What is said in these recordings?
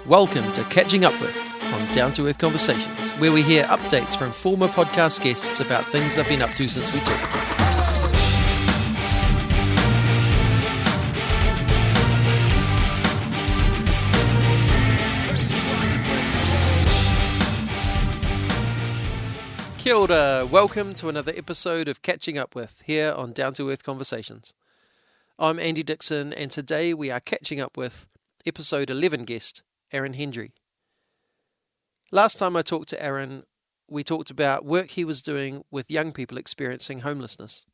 Welcome to Catching Up With on Down to Earth Conversations, where we hear updates from former podcast guests about things they've been up to since we talked. Kia ora, welcome to another episode of Catching Up With here on Down to Earth Conversations. I'm Andy Dixon, and today we are catching up with episode 11 guest, Hendry. Last time I talked to Aaron, we talked about work he was doing with young people experiencing homelessness.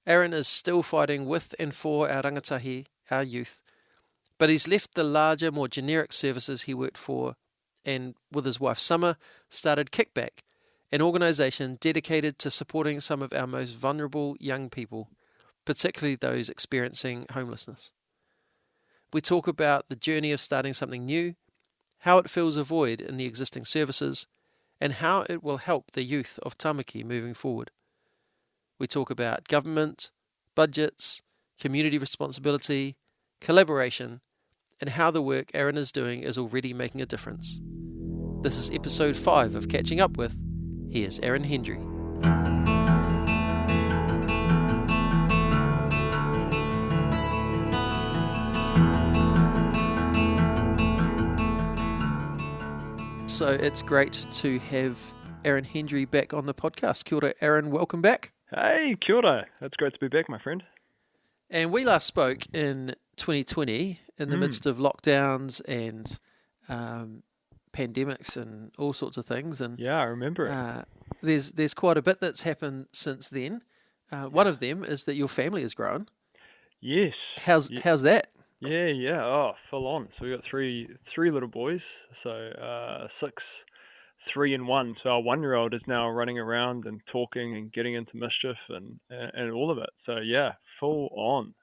Aaron is still fighting with and for our rangatahi, our youth, but he's left the larger, more generic services he worked for and, with his wife Summer, started Kickback, an organisation dedicated to supporting some of our most vulnerable young people, particularly those experiencing homelessness. We talk about the journey of starting something new, how it fills a void in the existing services, and how it will help the youth of Tāmaki moving forward. We talk about government, budgets, community responsibility, collaboration, and how the work Aaron is doing is already making a difference. This is episode 5 of Catching Up With. Here's Hendry. So it's great to have Hendry back on the podcast. Kia ora, Aaron, welcome back. Hey, kia ora. It's great to be back, my friend. And we last spoke in 2020 in the midst of lockdowns and pandemics and all sorts of things. And yeah, I remember it. There's quite a bit that's happened since then. One of them is that your family has grown. Yes. How's that? Yeah. Oh, full on. So we got three little boys. So 6, 3, and 1. So our 1-year-old is now running around and talking and getting into mischief and all of it. So yeah, full on.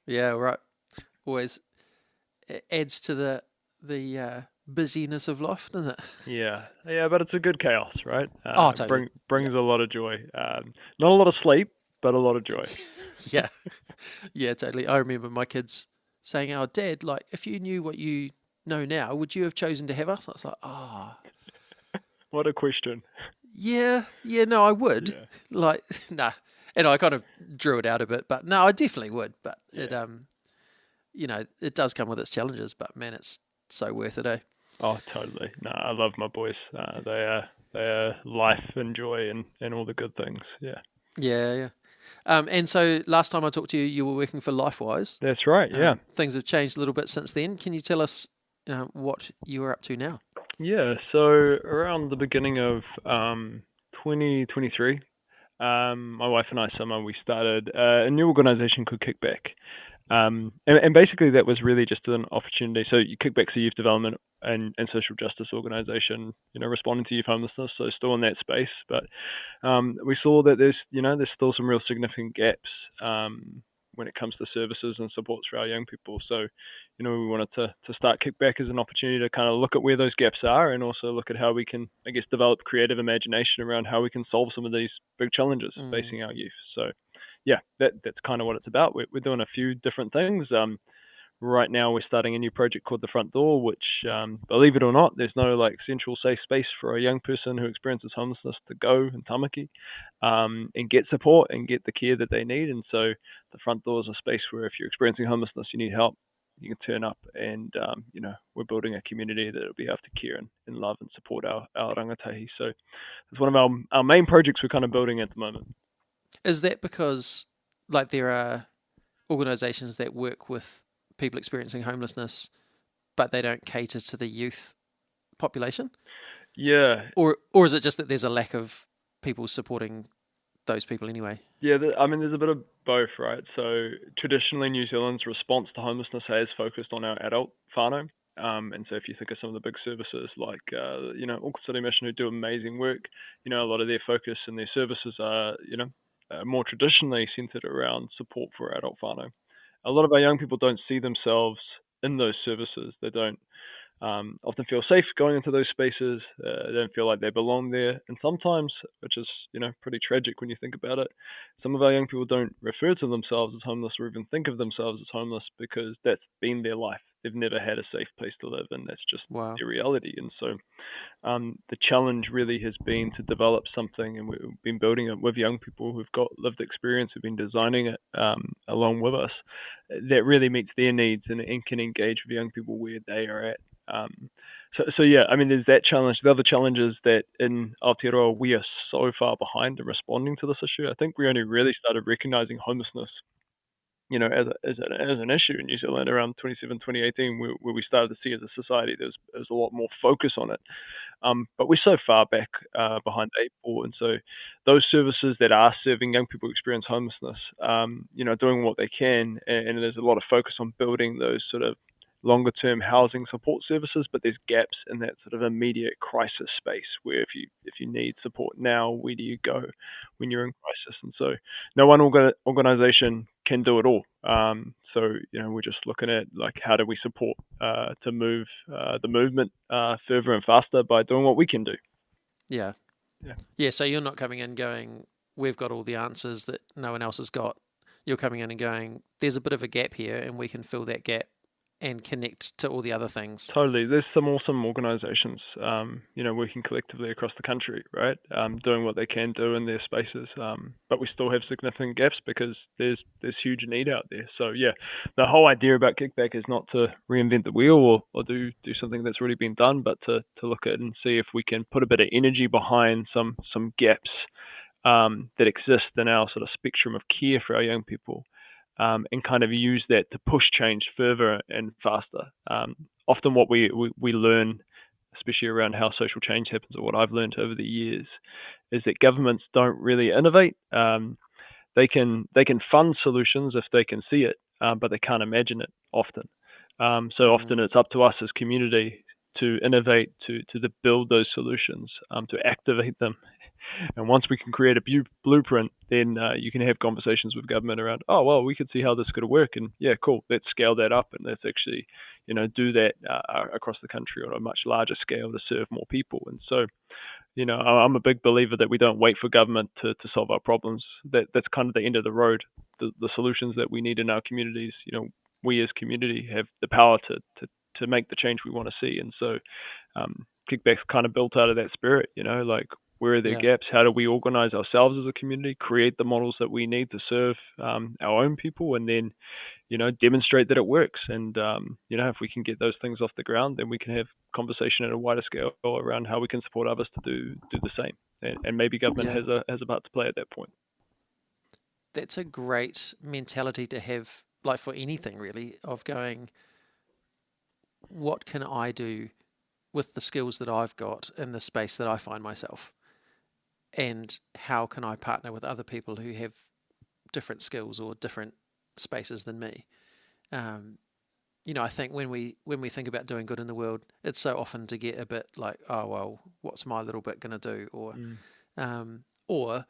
Yeah, right. Always adds to the busyness of life, doesn't it? Yeah, but it's a good chaos, right? Totally. Brings a lot of joy. Not a lot of sleep, but a lot of joy. Yeah, totally. I remember my kids saying, "Oh, Dad, like if you knew what you know now, would you have chosen to have us?" I was like, "Oh, what a question." Yeah, no, I would. Yeah. Like, nah, and I kind of drew it out a bit, but no, I definitely would. But it, it does come with its challenges. But man, it's so worth it, eh? Oh, totally. No, I love my boys. They are life and joy and all the good things. Yeah. Yeah. And so last time I talked to you, you were working for LifeWise. That's right. Yeah. Things have changed a little bit since then. Can you tell us what you are up to now? Yeah. So around the beginning of 2023, my wife and I, Summer, we started a new organisation called Kickback. And basically that was really just an opportunity. So Kickback's a youth development and social justice organisation, responding to youth homelessness. So still in that space, but we saw that there's still some real significant gaps when it comes to services and supports for our young people. So, we wanted to start Kickback as an opportunity to kind of look at where those gaps are and also look at how we can, I guess, develop creative imagination around how we can solve some of these big challenges facing our youth. So, yeah, that's kind of what it's about. We're doing a few different things. Right now we're starting a new project called The Front Door, which, believe it or not, there's no central safe space for a young person who experiences homelessness to go in Tāmaki and get support and get the care that they need. And so The Front Door is a space where if you're experiencing homelessness, you need help, you can turn up and, we're building a community that will be able to care and love and support our rangatahi. So it's one of our main projects we're kind of building at the moment. Is that because there are organisations that work with people experiencing homelessness, but they don't cater to the youth population? Yeah. Or is it just that there's a lack of people supporting those people anyway? Yeah, there's a bit of both, right? So traditionally, New Zealand's response to homelessness has focused on our adult whānau. And so if you think of some of the big services like, Auckland City Mission, who do amazing work, a lot of their focus and their services are, more traditionally centered around support for adult whānau. A lot of our young people don't see themselves in those services. They don't often feel safe going into those spaces. They don't feel like they belong there. And sometimes, which is, pretty tragic when you think about it, some of our young people don't refer to themselves as homeless or even think of themselves as homeless because that's been their life. They've never had a safe place to live, and that's just Wow. their reality. And so the challenge really has been to develop something, and we've been building it with young people who've got lived experience, who've been designing it along with us, that really meets their needs and can engage with young people where they are at. So yeah, I mean, there's that challenge. The other challenge is that in Aotearoa, we are so far behind in responding to this issue. I think we only really started recognizing homelessness, as an issue in New Zealand around 2018, where we started to see as a society there's a lot more focus on it. But we're so far back behind the eight ball, and so those services that are serving young people who experience homelessness, doing what they can, and there's a lot of focus on building those sort of longer term housing support services, but there's gaps in that sort of immediate crisis space where if you need support now, where do you go when you're in crisis? And so no one organization can do it all. So we're just looking at like how do we support to move the movement further and faster by doing what we can do. Yeah. Yeah. So you're not coming in going, we've got all the answers that no one else has got. You're coming in and going, there's a bit of a gap here, and we can fill that gap and connect to all the other things. Totally. There's some awesome organizations, working collectively across the country, right? Doing what they can do in their spaces. But we still have significant gaps because there's huge need out there. So yeah, the whole idea about Kickback is not to reinvent the wheel or do something that's already been done, but to look at and see if we can put a bit of energy behind some gaps that exist in our sort of spectrum of care for our young people. And kind of use that to push change further and faster. Often what we learn, especially around how social change happens, or what I've learned over the years, is that governments don't really innovate. They can fund solutions if they can see it, but they can't imagine it often. So often it's up to us as community to innovate, to build those solutions, to activate them. And once we can create a blueprint, then you can have conversations with government around, oh, well, we could see how this could work. And yeah, cool, let's scale that up and let's actually, do that across the country on a much larger scale to serve more people. And so, I'm a big believer that we don't wait for government to solve our problems. That's kind of the end of the road. The solutions that we need in our communities, we as community have the power to make the change we want to see. And so Kickback's kind of built out of that spirit, like where are there gaps? How do we organize ourselves as a community, create the models that we need to serve our own people, and then, demonstrate that it works. And, if we can get those things off the ground, then we can have conversation at a wider scale around how we can support others to do the same. And maybe government has a part to play at that point. That's a great mentality to have, like for anything really, of going, what can I do with the skills that I've got in the space that I find myself? And how can I partner with other people who have different skills or different spaces than me? I think when we think about doing good in the world, it's so often to get a bit like, oh well, what's my little bit going to do, or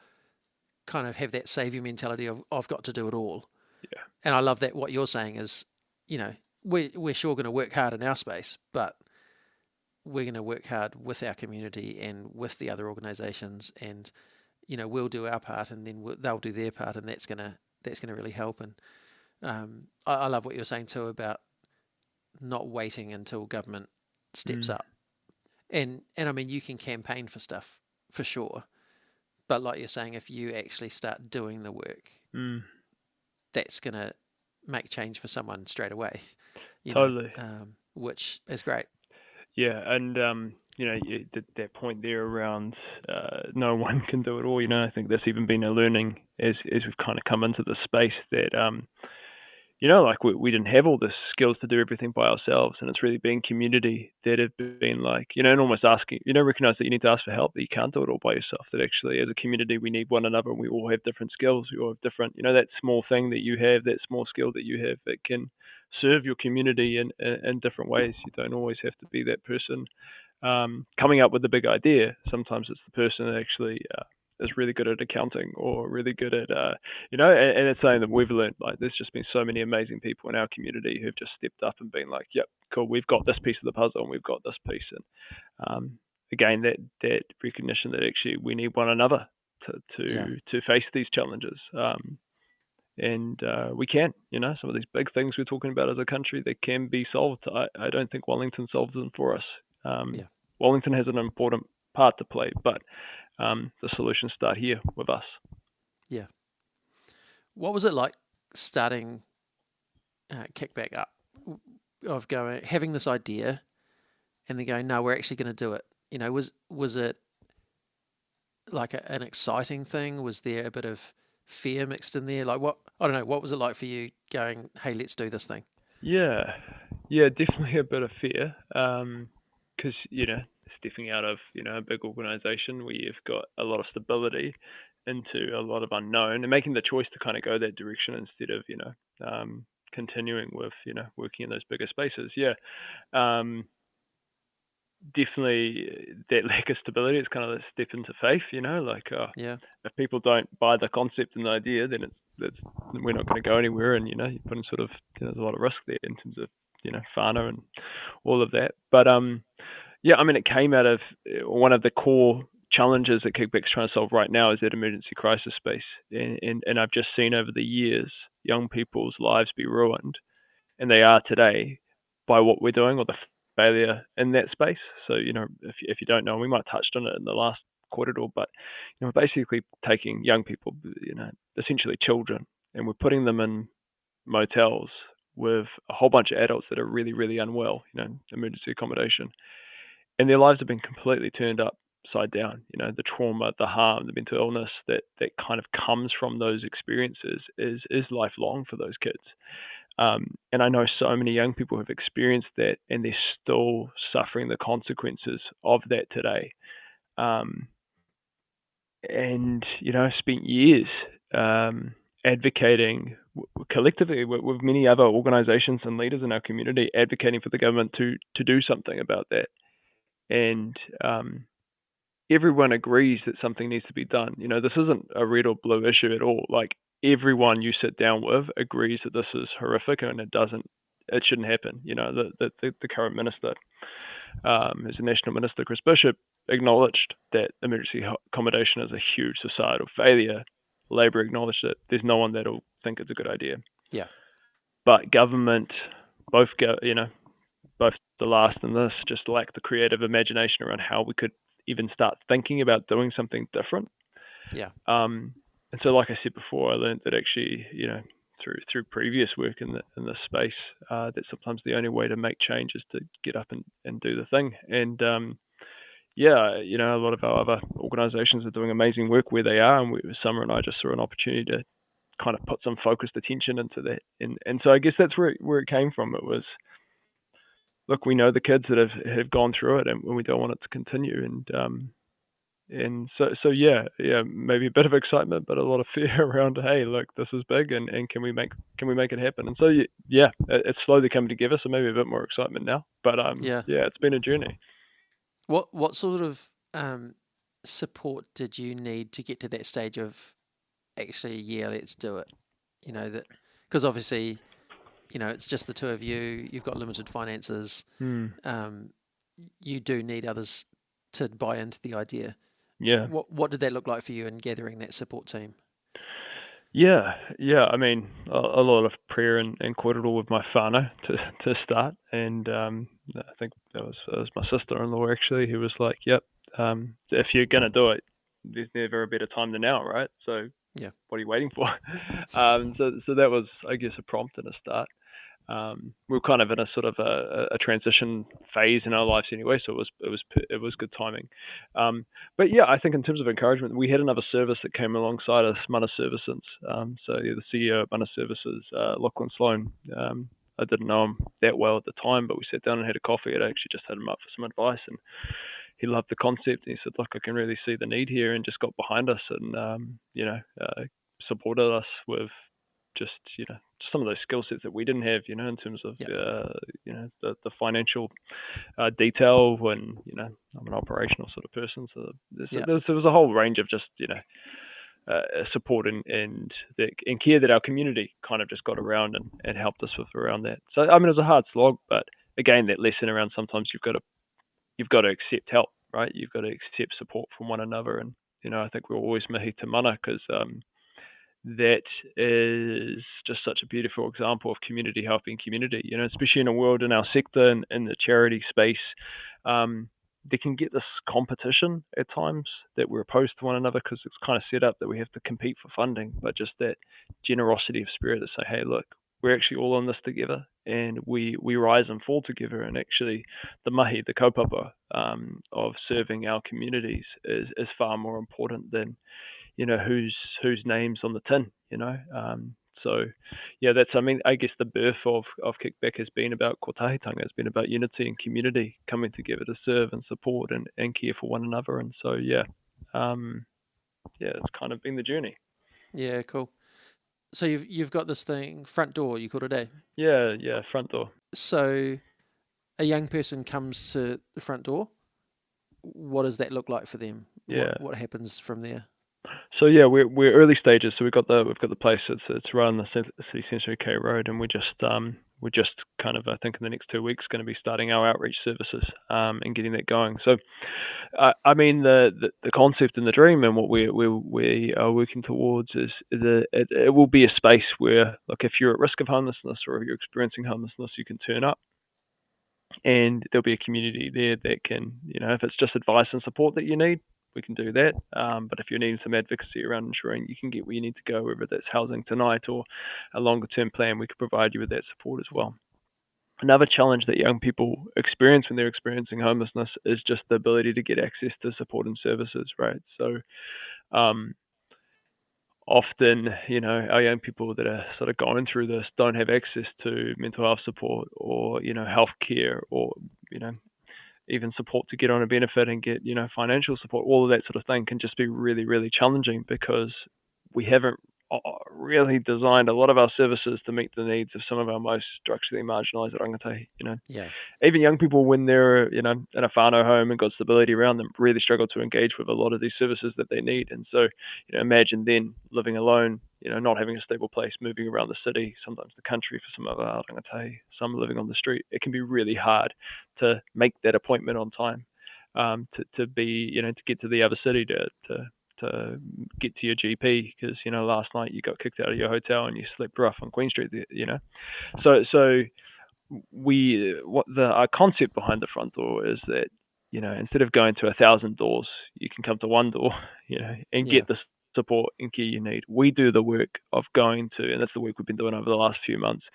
kind of have that savior mentality of I've got to do it all. Yeah. And I love that what you're saying is, we're sure going to work hard in our space, but we're going to work hard with our community and with the other organisations, and we'll do our part, and then they'll do their part, and that's going to really help. And I love what you're saying too about not waiting until government steps up. And I mean, you can campaign for stuff for sure, but like you're saying, if you actually start doing the work, that's going to make change for someone straight away. Totally. Which is great. Yeah, and that point there around no one can do it all. I think that's even been a learning as we've kind of come into the space that like we didn't have all the skills to do everything by ourselves, and it's really been community that have been like and almost asking, recognize that you need to ask for help, that you can't do it all by yourself. That actually, as a community, we need one another, and we all have different skills. We all have different, that small thing that you have, that small skill that you have, that can serve your community in different ways. You don't always have to be that person coming up with the big idea. Sometimes it's the person that actually is really good at accounting or really good at and it's something that we've learned. Like, there's just been so many amazing people in our community who've just stepped up and been like, yep, cool, we've got this piece of the puzzle and we've got this piece. And again, that recognition that actually we need one another to face these challenges. And we can, some of these big things we're talking about as a country, they can be solved. I don't think Wellington solves them for us. Wellington has an important part to play, but the solutions start here with us. Yeah. What was it like starting Kickback Up, of having this idea and then going, no, we're actually going to do it? Was it like an exciting thing? Was there a bit of fear mixed in there? Like, what was it like for you going, hey, let's do this thing? Yeah, definitely a bit of fear, because stepping out of a big organization where you've got a lot of stability into a lot of unknown, and making the choice to kind of go that direction instead of continuing with working in those bigger spaces. Definitely that lack of stability is kind of a step into faith, if people don't buy the concept and the idea, then we're not going to go anywhere. And you're putting sort of there's a lot of risk there in terms of whānau and all of that. But it came out of one of the core challenges that Kickback's trying to solve right now is that emergency crisis space, and I've just seen over the years young people's lives be ruined, and they are today, by what we're doing or the failure in that space. So if you don't know, we might have touched on it in the last quarter, but we're basically taking young people, essentially children, and we're putting them in motels with a whole bunch of adults that are really, really unwell, emergency accommodation, and their lives have been completely turned upside down. The trauma, the harm, the mental illness that kind of comes from those experiences is lifelong for those kids. And I know so many young people have experienced that, and they're still suffering the consequences of that today. And I've spent years advocating collectively with many other organizations and leaders in our community, advocating for the government to do something about that. And everyone agrees that something needs to be done. This isn't a red or blue issue at all. Like, everyone you sit down with agrees that this is horrific and it shouldn't happen. The current minister, as a national minister, Chris Bishop, acknowledged that emergency accommodation is a huge societal failure. Labor acknowledged it. There's no one that'll think it's a good idea. Yeah. But government, both the last and this, just lack the creative imagination around how we could even start thinking about doing something different. Yeah. And so, like I said before, I learned that actually, through previous work in this space, that sometimes the only way to make change is to get up and do the thing. And a lot of our other organisations are doing amazing work where they are, and Summer and I just saw an opportunity to kind of put some focused attention into that. And so I guess that's where it came from. It was, look, we know the kids that have gone through it, and we don't want it to continue. And so maybe a bit of excitement, but a lot of fear around, hey, look, this is big, and can we make it happen? And so it's slowly coming together. So maybe a bit more excitement now, but it's been a journey. What sort of support did you need to get to that stage of actually, let's do it? Because obviously, it's just the two of you. You've got limited finances. You do need others to buy into the idea. Yeah. What did that look like for you in gathering that support team? Yeah. I mean, a lot of prayer and kōrero with my whānau to start, and I think that was my sister-in-law actually, who was like, "Yep, if you're gonna do it, there's never a better time than now, right? So what are you waiting for?" So that was, I guess, a prompt and a start. We were kind of in a sort of a transition phase in our lives anyway, so it was good timing. But I think in terms of encouragement, we had another service that came alongside us, Mana Services. The CEO of Mana Services, Lachlan Sloan. I didn't know him that well at the time, but we sat down and had a coffee. I'd actually just had him up for some advice, and he loved the concept. And he said, "Look, I can really see the need here," and just got behind us and supported us with just some of those skill sets that we didn't have, in terms of the financial detail. When I'm an operational sort of person, so there was a whole range of just support and care that our community kind of just got around and helped us with around that. So I mean, it was a hard slog, but again, that lesson around sometimes you've got to accept help, right? You've got to accept support from one another, and I think we're always mihi te mana, because that is just such a beautiful example of community helping community. Especially in a world in our sector and in the charity space, they can get this competition at times that we're opposed to one another, because it's kind of set up that we have to compete for funding. But just that generosity of spirit to say, hey, look, we're actually all in this together, and we rise and fall together. And actually, the mahi, the kaupapa of serving our communities is far more important than whose name's on the tin. So yeah, that's, I guess the birth of Kickback has been about kotahitanga. It's been about unity and community coming together to serve and support and care for one another. And so it's kind of been the journey. Yeah, cool. So you've got this thing, front door, you called it, eh? Yeah, front door. So a young person comes to the front door. What does that look like for them? Yeah. What happens from there? So yeah, we're early stages. So we've got the place. It's right on the City Centre K Road, and we're just kind of, I think in the next 2 weeks, going to be starting our outreach services and getting that going. So I mean, the concept and the dream and what we are working towards is it will be a space where, look, if you're at risk of homelessness or if you're experiencing homelessness, you can turn up, and there'll be a community there that can, if it's just advice and support that you need, we can do that. But if you're needing some advocacy around ensuring you can get where you need to go, whether that's housing tonight or a longer term plan, we can provide you with that support as well. Another challenge that young people experience when they're experiencing homelessness is just the ability to get access to support and services, right? So often, our young people that are sort of going through this don't have access to mental health support or, healthcare or, even support to get on a benefit and get, financial support. All of that sort of thing can just be really, really challenging, because we haven't really designed a lot of our services to meet the needs of some of our most structurally marginalised rangatahi. Yeah. Even young people, when they're in a whānau home and got stability around them, really struggle to engage with a lot of these services that they need. And so imagine then living alone, not having a stable place, moving around the city, sometimes the country for some of our rangatahi, some living on the street. It can be really hard to make that appointment on time, to be, to get to the other city, to get to your GP, because last night you got kicked out of your hotel and you slept rough on Queen Street. So our concept behind the front door is that instead of going to 1,000 doors, you can come to one door, and get the support and care you need. We do the work of going to, and that's the work we've been doing over the last few months,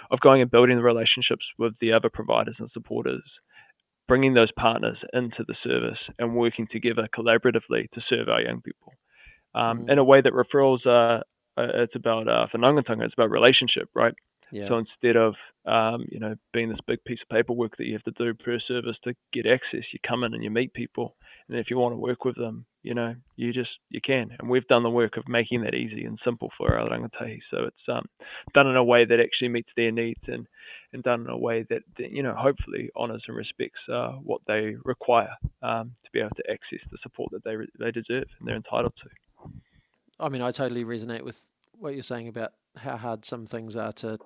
of going and building the relationships with the other providers and supporters, bringing those partners into the service and working together collaboratively to serve our young people in a way that referrals are. It's about whanaungatanga. It's about relationship, right? Yeah. So instead of being this big piece of paperwork that you have to do per service to get access, you come in and you meet people, and if you want to work with them, you can. And we've done the work of making that easy and simple for our rangatahi. So it's done in a way that actually meets their needs and done in a way that hopefully honours and respects what they require to be able to access the support that they deserve and they're entitled to. I mean, I totally resonate with what you're saying about how hard some things are to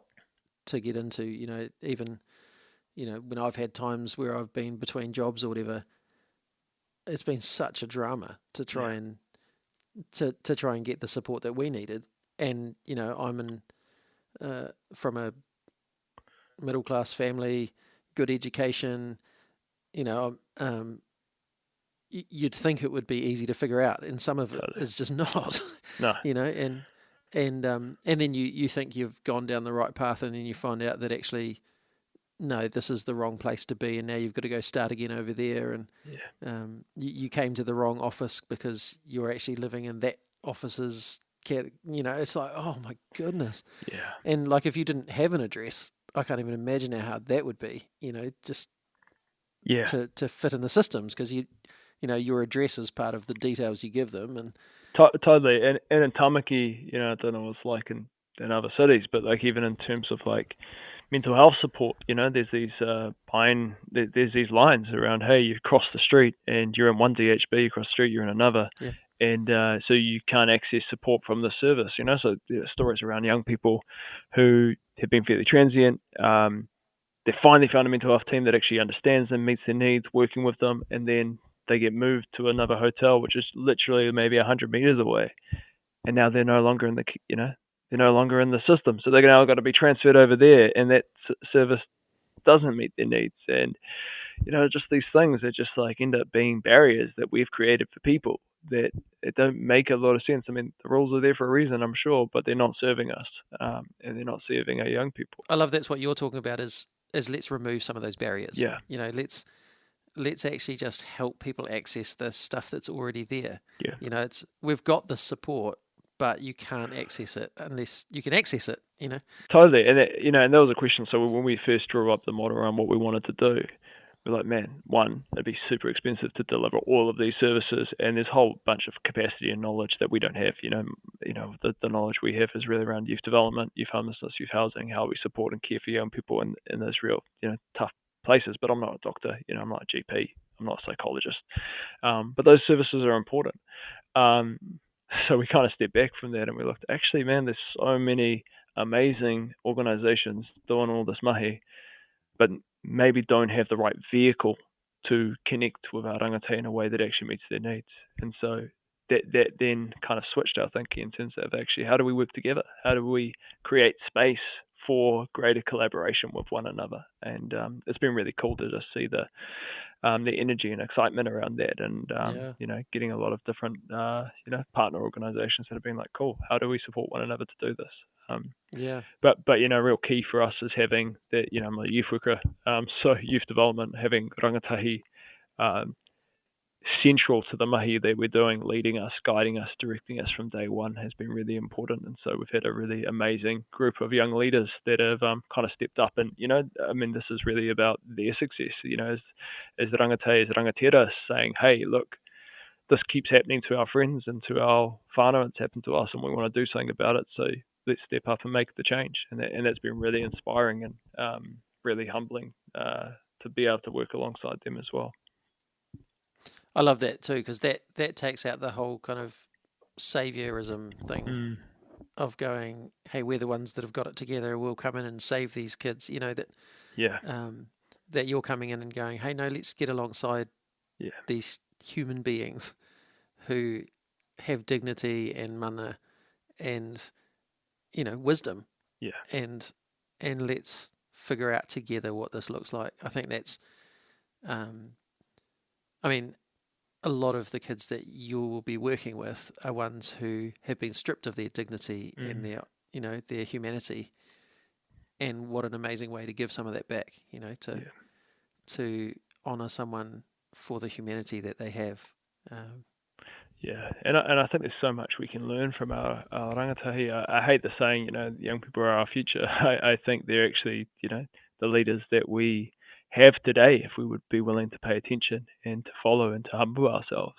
get into. Even when I've had times where I've been between jobs or whatever, it's been such a drama to try and to try and get the support that we needed. And I'm from a middle class family, good education. You'd think it would be easy to figure out, and some of it is just not. No. And then you think you've gone down the right path, and then you find out that actually, no, this is the wrong place to be, and now you've got to go start again over there, and you came to the wrong office because you were actually living in that office's it's like, oh my goodness. Yeah. And like, if you didn't have an address, I can't even imagine how hard that would be, just to fit in the systems, because your address is part of the details you give them. And totally. And in Tāmaki, I don't know what it's like in than other cities, but like even in terms of like mental health support, there's these there's these lines around, hey, you cross the street and you're in one DHB, you cross the street, you're in another, Yeah. and so you can't access support from the service, So there are stories around young people who have been fairly transient. They finally found a mental health team that actually understands them, meets their needs, working with them, and then they get moved to another hotel, which is literally maybe 100 meters away, and now they're no longer in the they're no longer in the system, so they're now got to be transferred over there, and that service doesn't meet their needs, and just these things that just like end up being barriers that we've created for people that it don't make a lot of sense. I mean, the rules are there for a reason, I'm sure, but they're not serving us, and they're not serving our young people. I love that's what you're talking about is let's remove some of those barriers. Yeah. Let's actually just help people access the stuff that's already there. Yeah. We've got the support, but you can't access it unless you can access it. Totally, and and that was a question. So when we first drew up the model around what we wanted to do, we're like, man, one, it'd be super expensive to deliver all of these services, and there's a whole bunch of capacity and knowledge that we don't have. The knowledge we have is really around youth development, youth homelessness, youth housing, how we support and care for young people in those real, tough places. But I'm not a doctor, I'm not a GP, I'm not a psychologist. But those services are important. So we kind of stepped back from that and we looked, actually, man, there's so many amazing organizations doing all this mahi, but maybe don't have the right vehicle to connect with our rangatahi in a way that actually meets their needs. And so that then kind of switched our thinking in terms of actually how do we work together? How do we create space for greater collaboration with one another? And it's been really cool to just see the energy and excitement around that, and getting a lot of different partner organizations that have been like, cool, how do we support one another to do this? But real key for us is having that, I'm a youth worker, so youth development, having rangatahi central to the mahi that we're doing, leading us, guiding us, directing us from day one has been really important. And so we've had a really amazing group of young leaders that have kind of stepped up, and this is really about their success, as rangatahi, as rangatira, saying, hey, look, this keeps happening to our friends and to our whānau, it's happened to us and we want to do something about it, so let's step up and make the change. And that's been really inspiring and really humbling to be able to work alongside them as well. I love that too, because that takes out the whole kind of saviorism thing of going, hey, we're the ones that have got it together, we'll come in and save these kids, that you're coming in and going, hey, no, let's get alongside these human beings who have dignity and mana and wisdom, and let's figure out together what this looks like. I think that's a lot of the kids that you will be working with are ones who have been stripped of their dignity and their humanity, and what an amazing way to give some of that back, to honour someone for the humanity that they have. And I think there's so much we can learn from our rangatahi. I hate the saying, young people are our future. I think they're actually, the leaders that we have today, if we would be willing to pay attention and to follow and to humble ourselves.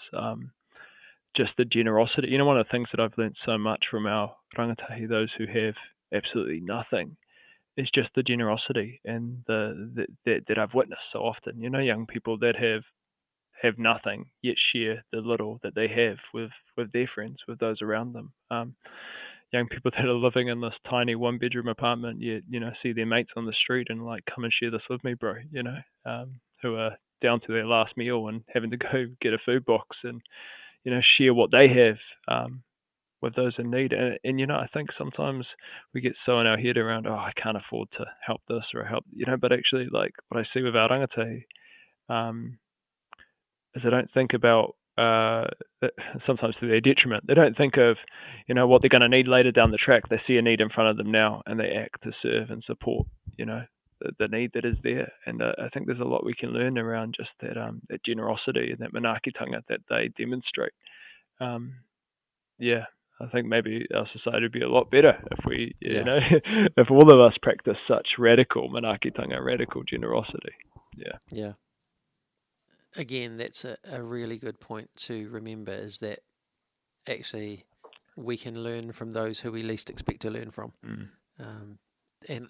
Just the generosity. One of the things that I've learned so much from our rangatahi, those who have absolutely nothing, is just the generosity and that I've witnessed so often. Young people that have nothing yet share the little that they have with their friends, with those around them. Young people that are living in this tiny one-bedroom apartment, yet see their mates on the street and like, come and share this with me, bro. Who are down to their last meal and having to go get a food box and share what they have with those in need. And I think sometimes we get so in our head around, I can't afford to help this or help, but actually, like what I see with our rangatahi, is I don't think about, sometimes to their detriment, they don't think of, what they're going to need later down the track. They see a need in front of them now and they act to serve and support, the need that is there. And I think there's a lot we can learn around just that generosity and that manaakitanga that they demonstrate. I think maybe our society would be a lot better if we, if all of us practice such radical manaakitanga, radical generosity. Yeah. Again, that's a really good point to remember, is that actually we can learn from those who we least expect to learn from. Mm.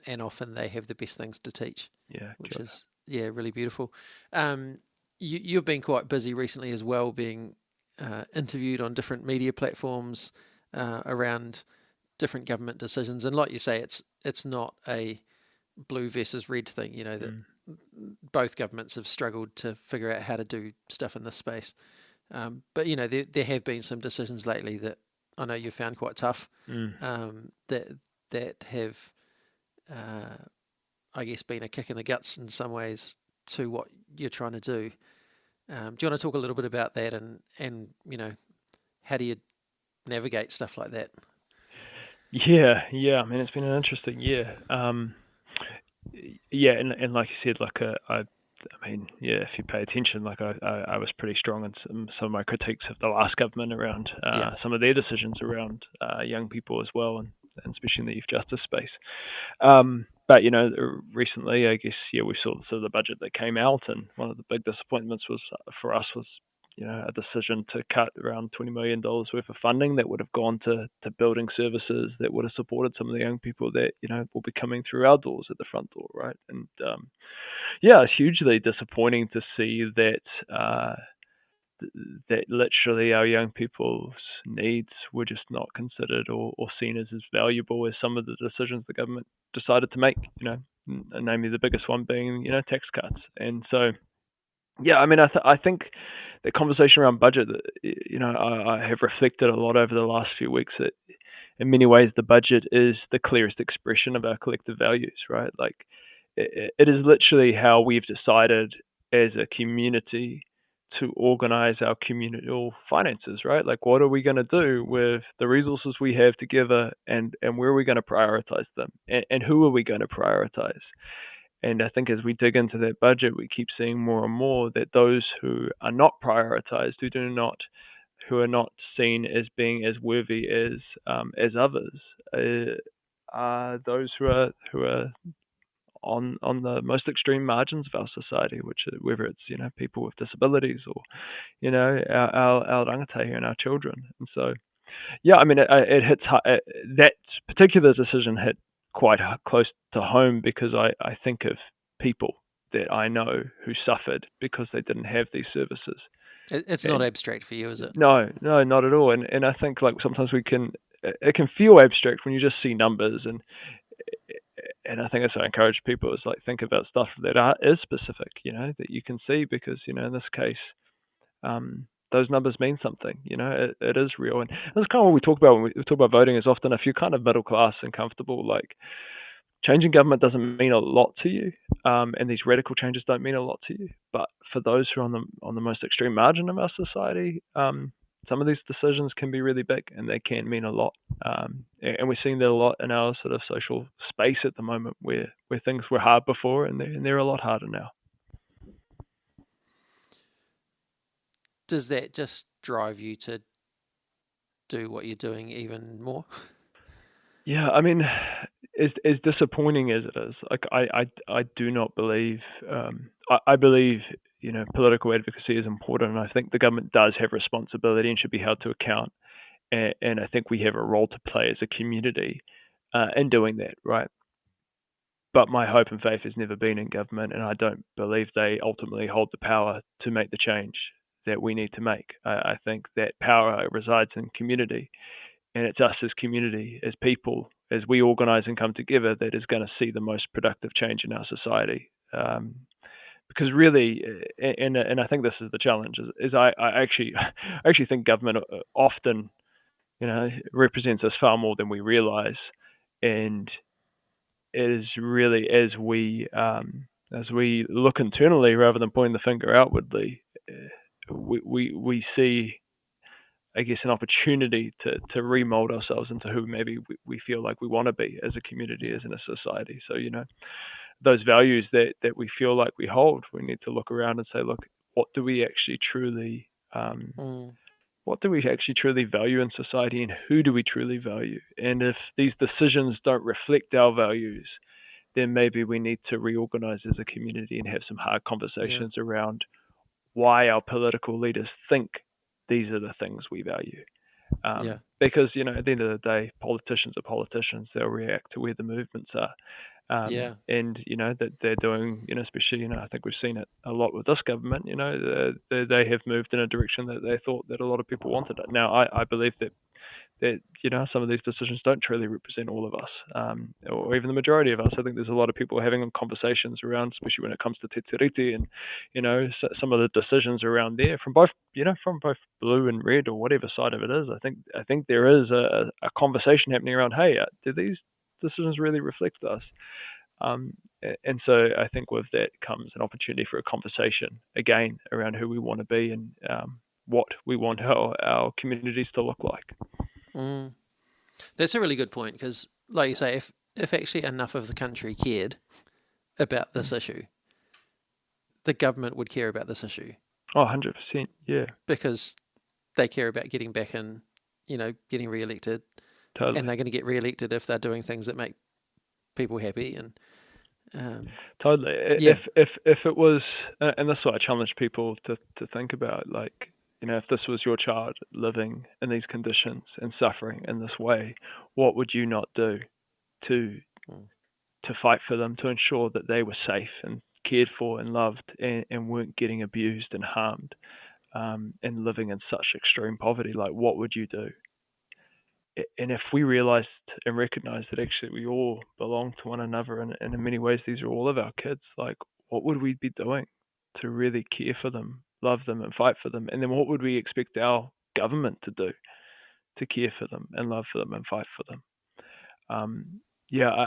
And often they have the best things to teach, which Sure. is really beautiful. You've been quite busy recently as well, being interviewed on different media platforms around different government decisions, and like you say, it's not a blue versus red thing. That both governments have struggled to figure out how to do stuff in this space. But there have been some decisions lately that I know you found quite tough. That have, I guess, been a kick in the guts in some ways to what you're trying to do. Do you want to talk a little bit about that and how do you navigate stuff like that? Yeah. I mean, it's been an interesting year. And like you said, if you pay attention, I was pretty strong in some of my critiques of the last government around some of their decisions around young people as well, and especially in the youth justice space. But recently, I guess, we saw sort of the budget that came out, and one of the big disappointments for us was a decision to cut around $20 million worth of funding that would have gone to building services that would have supported some of the young people that will be coming through our doors at the front door, right? And it's hugely disappointing to see that that literally our young people's needs were just not considered or seen as valuable as some of the decisions the government decided to make, namely the biggest one being, tax cuts. And so, I mean, I think the conversation around budget, I have reflected a lot over the last few weeks that in many ways the budget is the clearest expression of our collective values, right? Like it is literally how we've decided as a community to organize our communal finances, right? Like, what are we going to do with the resources we have together, and where are we going to prioritize them, and who are we going to prioritize? And I think as we dig into that budget, we keep seeing more and more that those who are not prioritized, who are not seen as being as worthy as others, are those who are on the most extreme margins of our society, whether it's people with disabilities or our rangatahi and our children. And so I mean it hits that particular decision hit quite close to home, because I think of people that I know who suffered because they didn't have these services. It's not abstract for you, is it? No, not at all. And I think like sometimes it can feel abstract when you just see numbers, and I think that's what I encourage people is like think about stuff that is specific, that you can see, because in this case, those numbers mean something. It is real, and that's kind of what we talk about when we talk about voting. Is often if you're kind of middle class and comfortable, like changing government doesn't mean a lot to you, and these radical changes don't mean a lot to you. But for those who are on the most extreme margin of our society, some of these decisions can be really big, and they can mean a lot. And we're seeing that a lot in our sort of social space at the moment, where things were hard before, and they're a lot harder now. Does that just drive you to do what you're doing even more? Yeah, I mean, as disappointing as it is, like I do not believe. I believe political advocacy is important, and I think the government does have responsibility and should be held to account. And I think we have a role to play as a community in doing that, right? But my hope and faith has never been in government, and I don't believe they ultimately hold the power to make the change that we need to make. I think that power resides in community, and it's us as community, as people, as we organize and come together, that is going to see the most productive change in our society. Because really, and I think this is the challenge, is I actually think government often, represents us far more than we realize, and it is really as we look internally rather than pointing the finger outwardly, we see, I guess, an opportunity to remold ourselves into who maybe we feel like we want to be as a community, as in a society. So, those values that we feel like we hold, we need to look around and say, look, what do we actually truly value in society, and who do we truly value? And if these decisions don't reflect our values, then maybe we need to reorganize as a community and have some hard conversations around why our political leaders think these are the things we value. Because, at the end of the day, politicians are politicians. They'll react to where the movements are. And, that they're doing, especially, I think we've seen it a lot with this government, they have moved in a direction that they thought that a lot of people wanted it. Now, I believe that some of these decisions don't truly represent all of us, or even the majority of us. I think there's a lot of people having conversations around, especially when it comes to te tiriti and, some of the decisions around there from both blue and red or whatever side of it is. I think there is a conversation happening around, hey, do these decisions really reflect us? And so I think with that comes an opportunity for a conversation again around who we want to be and what we want our communities to look like. That's a really good point, because, like you say, if actually enough of the country cared about this issue, the government would care about this issue. Oh, 100%, yeah. Because they care about getting back in, getting re-elected. Totally. And they're going to get re-elected if they're doing things that make people happy. And totally. Yeah. If it was, and that's what I challenge people to think about, like, if this was your child living in these conditions and suffering in this way, what would you not do to fight for them, to ensure that they were safe and cared for and loved and weren't getting abused and harmed and living in such extreme poverty? Like, what would you do? And if we realized and recognized that actually we all belong to one another, and in many ways these are all of our kids, like, what would we be doing to really care for them, love them and fight for them? And then what would we expect our government to do to care for them and love for them and fight for them?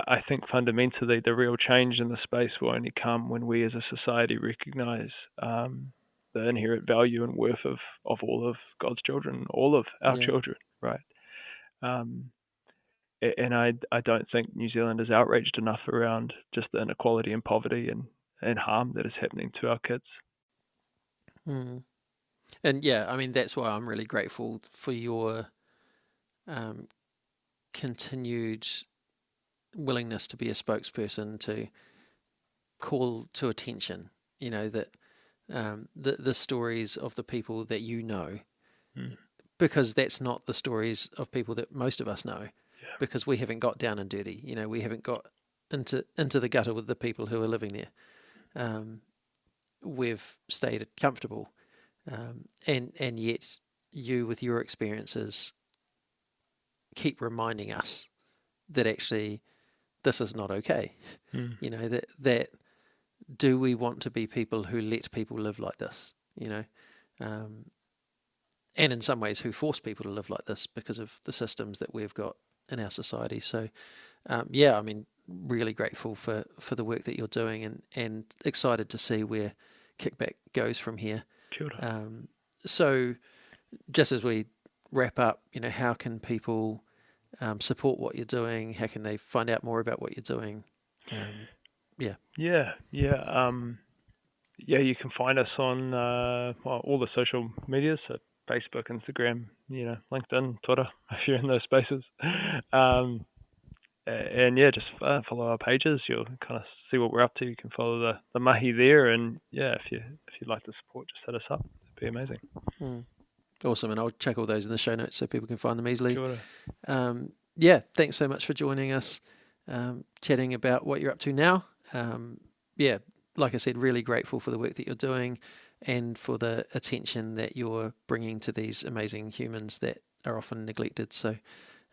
I think fundamentally the real change in the space will only come when we as a society recognize the inherent value and worth of all of God's children, all of our children, right? And I don't think New Zealand is outraged enough around just the inequality and poverty and harm that is happening to our kids. And that's why I'm really grateful for your continued willingness to be a spokesperson, to call to attention, that the stories of the people that because that's not the stories of people that most of us know, because we haven't got down and dirty, we haven't got into the gutter with the people who are living there. We've stayed comfortable, and yet you, with your experiences, keep reminding us that actually this is not okay. That do we want to be people who let people live like this? And in some ways who force people to live like this because of the systems that we've got in our society. So, really grateful for the work that you're doing, and excited to see where Kickback goes from here. So just as we wrap up, how can people support what you're doing? How can they find out more about what you're doing? You can find us on all the social medias, so Facebook, Instagram, LinkedIn, Twitter, if you're in those spaces. Just follow our pages. You'll kind of see what we're up to. You can follow the mahi there, and if you'd like to support, just hit us up. It'd be amazing. Awesome, and I'll check all those in the show notes so people can find them easily. Sure. Thanks so much for joining us, chatting about what you're up to now. Like I said, really grateful for the work that you're doing and for the attention that you're bringing to these amazing humans that are often neglected. So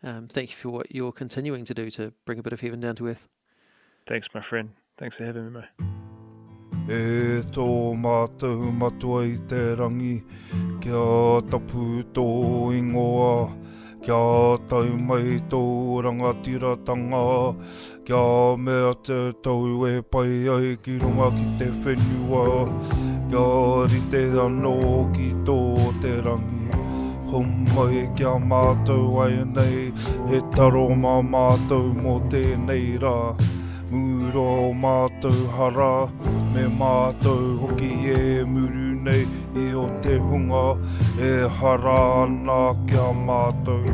thank you for what you're continuing to do to bring a bit of heaven down to earth. Thanks, my friend. Thanks for having me, mate. E tō mātou matua I te rangi, kia tapu tō ingoa, kia tau mai tō rangatiratanga, kia mea te tau e pai ai ki runga ki te whenua, kia rite anō ki tō te rangi. Homai kia mātou ai nei, he taro mā mātou mō tēnei rā. Muro mātou hara, me mātou hoki e muru nei I o te hunga, e hara ana kia mātou.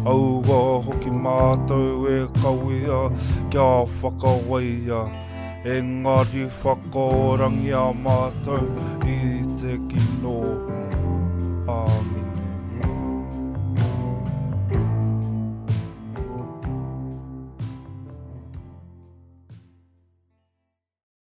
Aua hoki mātou e kawea, kia whakawaia, engari whakaorangi a mātou I te kino.